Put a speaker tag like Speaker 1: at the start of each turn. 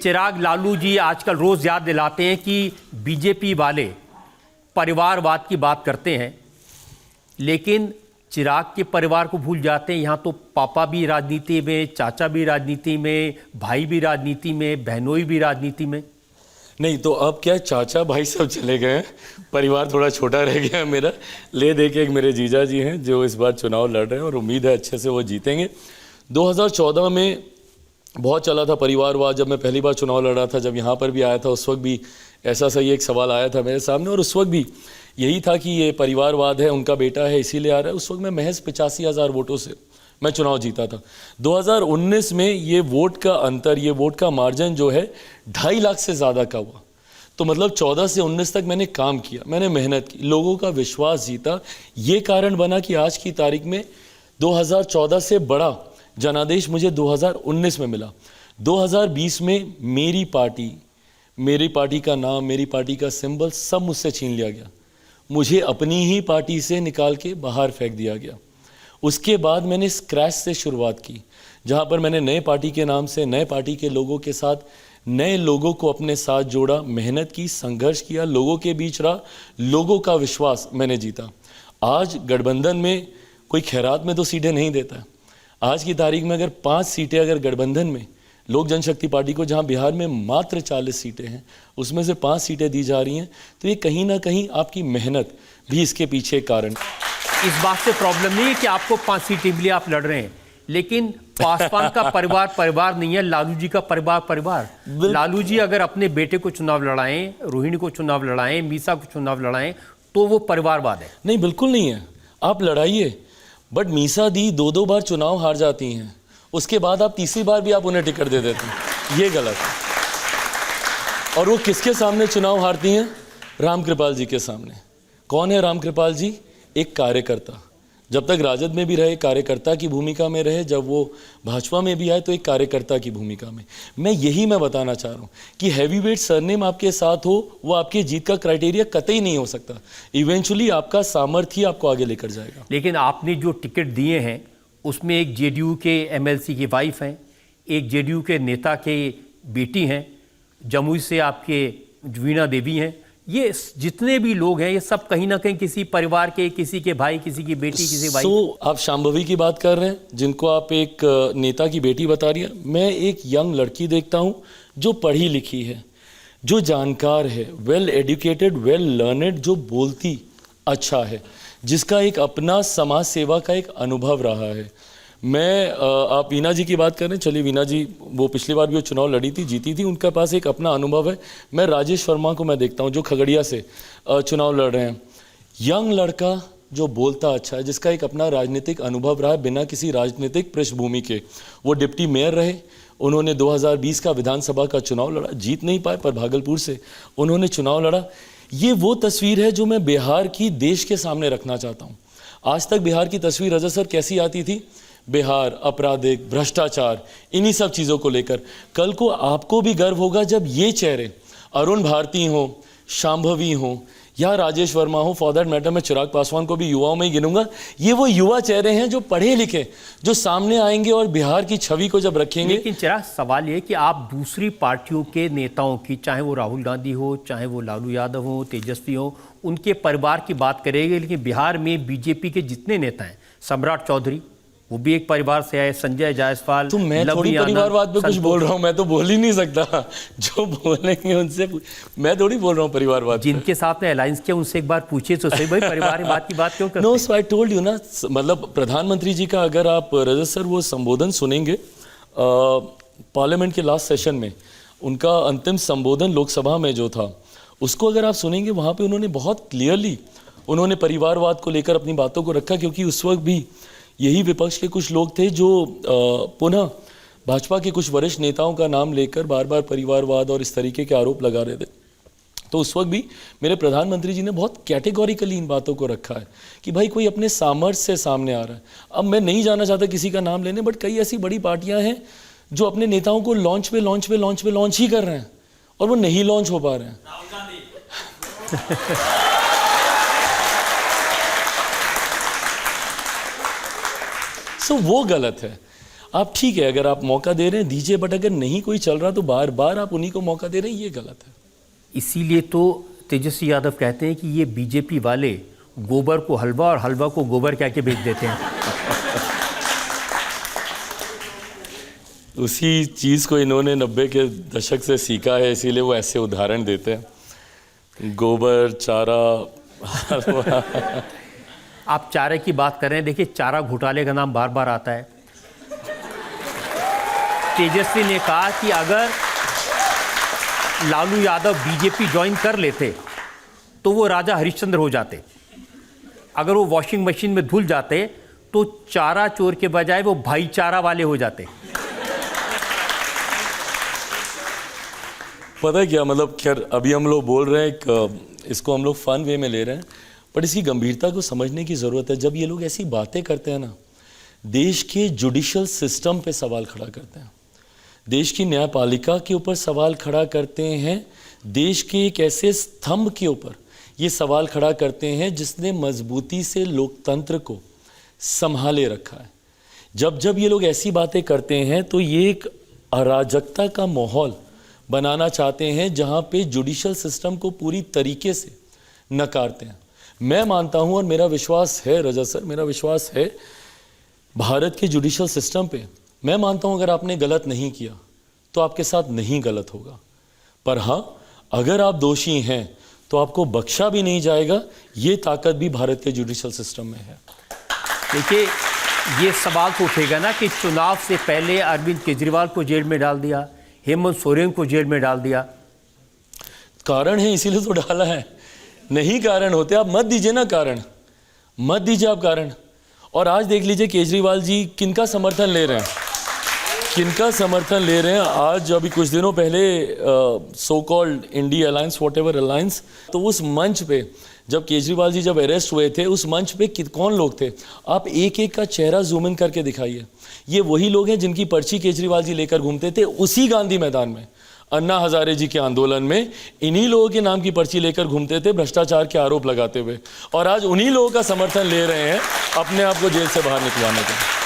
Speaker 1: चिराग लालू जी आजकल रोज याद दिलाते हैं कि बीजेपी वाले परिवारवाद की बात करते हैं, लेकिन चिराग के परिवार को भूल जाते हैं। यहाँ तो पापा भी राजनीति में, चाचा भी राजनीति में, भाई भी राजनीति में, बहनोई भी राजनीति में।
Speaker 2: नहीं तो अब क्या चाचा भाई सब चले गए हैं, परिवार थोड़ा छोटा रह गया है मेरा। ले दे के एक मेरे जीजा जी हैं जो इस बार चुनाव लड़ रहे हैं और उम्मीद है अच्छे से वो जीतेंगे। 2014 में बहुत चला था परिवारवाद। जब मैं पहली बार चुनाव लड़ रहा था, जब यहाँ पर भी आया था, उस वक्त भी ऐसा सही एक सवाल आया था मेरे सामने और उस वक्त भी यही था कि ये परिवारवाद है, उनका बेटा है इसीलिए आ रहा है। उस वक्त मैं महज 85,000 वोटों से मैं चुनाव जीता था। 2019 में ये वोट का अंतर, ये वोट का मार्जिन जो है 2.5 लाख से ज़्यादा का हुआ। तो मतलब 14 से 19 तक मैंने काम किया, मैंने मेहनत की, लोगों का विश्वास जीता। ये कारण बना कि आज की तारीख में 2014 से बड़ा जनादेश मुझे 2019 में मिला। 2020 में मेरी पार्टी का नाम, मेरी पार्टी का सिंबल सब मुझसे छीन लिया गया। मुझे अपनी ही पार्टी से निकाल के बाहर फेंक दिया गया। उसके बाद मैंने स्क्रैच से शुरुआत की, जहाँ पर मैंने नए पार्टी के नाम से, नए पार्टी के लोगों के साथ, नए लोगों को अपने साथ जोड़ा, मेहनत की, संघर्ष किया, लोगों के बीच रहा, लोगों का विश्वास मैंने जीता। आज गठबंधन में कोई खैरात में तो सीटें नहीं देता। आज की तारीख में अगर 5 सीटें अगर गठबंधन में लोक जनशक्ति पार्टी को, जहां बिहार में मात्र 40 सीटें हैं, उसमें से 5 सीटें दी जा रही हैं, तो ये कहीं ना कहीं आपकी मेहनत भी इसके पीछे कारण।
Speaker 1: इस बात से प्रॉब्लम नहीं है कि आपको 5 सीटें मिली, आप लड़ रहे हैं, लेकिन पासवान का परिवार नहीं है, लालू जी का परिवार। लालू जी अगर अपने बेटे को चुनाव लड़ाएं, रोहिणी को चुनाव लड़ाएं, मीसा को चुनाव लड़ाएं, तो वो परिवारवाद है।
Speaker 2: नहीं, बिल्कुल नहीं है। आप लड़ाइए, बट मीसा दी 2 बार चुनाव हार जाती हैं, उसके बाद आप तीसरी बार भी आप उन्हें टिकट दे देते हैं, ये गलत है। और वो किसके सामने चुनाव हारती हैं? रामकृपाल जी के सामने। कौन है रामकृपाल जी? एक कार्यकर्ता। जब तक राजद में भी रहे कार्यकर्ता की भूमिका में रहे, जब वो भाजपा में भी आए तो एक कार्यकर्ता की भूमिका में। मैं बताना चाह रहा हूँ कि हैवीवेट सरनेम आपके साथ हो, वो आपकी जीत का क्राइटेरिया कतई नहीं हो सकता। इवेंचुअली आपका सामर्थ्य आपको आगे लेकर जाएगा।
Speaker 1: लेकिन आपने जो टिकट दिए हैं उसमें एक जेडीयू के एमएलसी की वाइफ हैं, एक जेडीयू के नेता के बेटी हैं, जमुई से आपके वीणा देवी हैं। ये जितने भी लोग हैं ये सब कहीं ना कहीं किसी परिवार के, किसी के भाई, किसी की बेटी, किसी भाई।
Speaker 2: आप शांभवी की बात कर रहे हैं, जिनको आप एक नेता की बेटी बता रही हैं। मैं एक यंग लड़की देखता हूं जो पढ़ी लिखी है, जो जानकार है, वेल एजुकेटेड, वेल लर्नेड, जो बोलती अच्छा है, जिसका एक अपना समाज सेवा का एक अनुभव रहा है। आप वीणा जी की बात कर रहे हैं, चलिए वीणा जी वो पिछली बार भी वो चुनाव लड़ी थी, जीती थी, उनके पास एक अपना अनुभव है। मैं राजेश वर्मा को मैं देखता हूं जो खगड़िया से चुनाव लड़ रहे हैं। यंग लड़का जो बोलता अच्छा है, जिसका एक अपना राजनीतिक अनुभव रहा है बिना किसी राजनीतिक पृष्ठभूमि के। वो डिप्टी मेयर रहे, उन्होंने 2020 का विधानसभा का चुनाव लड़ा, जीत नहीं पाए पर भागलपुर से उन्होंने चुनाव लड़ा। ये वो तस्वीर है जो मैं बिहार की देश के सामने रखना चाहता हूँ। आज तक बिहार की तस्वीर रजत सर कैसी आती थी? बिहार आपराधिक, भ्रष्टाचार, इन्हीं सब चीज़ों को लेकर। कल को आपको भी गर्व होगा जब ये चेहरे अरुण भारती हो, शांभवी हो या राजेश वर्मा हो, फॉर दैट मैटर मैं चिराग पासवान को भी युवाओं में ही गिनूंगा। ये वो युवा चेहरे हैं जो पढ़े लिखे, जो सामने आएंगे और बिहार की छवि को जब रखेंगे।
Speaker 1: लेकिन चिराग, सवाल ये कि आप दूसरी पार्टियों के नेताओं की, चाहे वो राहुल गांधी हो, चाहे वो लालू यादव हो, तेजस्वी हो, उनके परिवार की बात करेंगे, लेकिन बिहार में बीजेपी के जितने नेता हैं, सम्राट चौधरी वो भी एक परिवार से आए, संजय जायसवाल,
Speaker 2: तो मैं थोड़ी परिवारवाद पे कुछ बोल रहा हूँ, मैं तो बोल ही नहीं सकता। जो बोलेंगे उनसे मैं थोड़ी बोल रहा हूँ परिवारवाद।
Speaker 1: जिनके साथ में अलायंस किया उनसे एक बार पूछिए तो सही, भाई परिवारवाद की बात क्यों करते?
Speaker 2: No, so I told you ना, मतलब प्रधानमंत्री जी का अगर आप रजत सर वो संबोधन सुनेंगे पार्लियामेंट के लास्ट सेशन में, उनका अंतिम संबोधन लोकसभा में जो था, उसको अगर आप सुनेंगे, वहाँ पे उन्होंने बहुत क्लियरली उन्होंने परिवारवाद को लेकर अपनी बातों को रखा। क्योंकि उस वक्त भी यही विपक्ष के कुछ लोग थे जो पुनः भाजपा के कुछ वरिष्ठ नेताओं का नाम लेकर बार बार परिवारवाद और इस तरीके के आरोप लगा रहे थे। तो उस वक्त भी मेरे प्रधानमंत्री जी ने बहुत कैटेगोरिकली इन बातों को रखा है कि भाई कोई अपने सामर्थ्य से सामने आ रहा है। अब मैं नहीं जाना चाहता किसी का नाम लेने, बट कई ऐसी बड़ी पार्टियां हैं जो अपने नेताओं को लॉन्च ही कर रहे हैं और वो नहीं लॉन्च हो पा रहे हैं। वो गलत है। आप ठीक है, अगर आप मौका दे रहे हैं दीजिए, बट अगर नहीं कोई चल रहा तो बार बार आप उन्हीं को मौका दे रहे हैं, ये गलत है।
Speaker 1: इसीलिए तो तेजस्वी यादव कहते हैं कि ये बीजेपी वाले गोबर को हलवा और हलवा को गोबर कह के बेच देते हैं।
Speaker 2: उसी चीज़ को इन्होंने 90 के दशक से सीखा है, इसीलिए वो ऐसे उदाहरण देते हैं, गोबर, चारा, हलवा।
Speaker 1: आप चारे की बात कर रहे हैं, देखिए चारा घोटाले का नाम बार बार आता है। तेजस्वी ने कहा कि अगर लालू यादव बीजेपी ज्वाइन कर लेते तो वो राजा हरिश्चंद्र हो जाते, अगर वो वॉशिंग मशीन में धुल जाते तो चारा चोर के बजाय वो भाईचारा वाले हो जाते।
Speaker 2: पता है क्या मतलब, खैर अभी हम लोग बोल रहे हैं, इसको हम लोग फन वे में ले रहे हैं, बट इसकी गंभीरता को समझने की ज़रूरत है। जब ये लोग ऐसी बातें करते हैं ना, देश के जुडिशल सिस्टम पे सवाल खड़ा करते हैं, देश की न्यायपालिका के ऊपर सवाल खड़ा करते हैं, देश के एक ऐसे स्तंभ के ऊपर ये सवाल खड़ा करते हैं जिसने मजबूती से लोकतंत्र को संभाले रखा है। जब जब ये लोग ऐसी बातें करते हैं तो ये एक अराजकता का माहौल बनाना चाहते हैं जहां पे जुडिशल सिस्टम को पूरी तरीके से नकारते हैं। मैं मानता हूं और मेरा विश्वास है रजा सर, मेरा विश्वास है भारत के जुडिशल सिस्टम पे। मैं मानता हूं अगर आपने गलत नहीं किया तो आपके साथ नहीं गलत होगा, पर हाँ अगर आप दोषी हैं तो आपको बख्शा भी नहीं जाएगा। ये ताकत भी भारत के जुडिशल सिस्टम में है।
Speaker 1: देखिए ये सवाल तो उठेगा ना कि चुनाव से पहले अरविंद केजरीवाल को जेल में डाल दिया, हेमंत सोरेन को जेल में डाल दिया।
Speaker 2: कारण है इसीलिए तो डाला है, नहीं कारण होते आप मत दीजिए ना कारण, मत दीजिए आप कारण। और आज देख लीजिए केजरीवाल जी किनका समर्थन ले रहे हैं, किनका समर्थन ले रहे हैं। आज अभी कुछ दिनों पहले so called India alliance, what ever alliance, तो उस मंच पे जब केजरीवाल जी जब अरेस्ट हुए थे, उस मंच पे कौन लोग थे, आप एक एक का चेहरा जूम इन करके दिखाइए। ये वही लोग हैं जिनकी पर्ची केजरीवाल जी लेकर घूमते थे उसी गांधी मैदान में, अन्ना हजारे जी के आंदोलन में। इन्हीं लोगों के नाम की पर्ची लेकर घूमते थे भ्रष्टाचार के आरोप लगाते हुए, और आज उन्हीं लोगों का समर्थन ले रहे हैं अपने आप को जेल से बाहर निकलवाने का।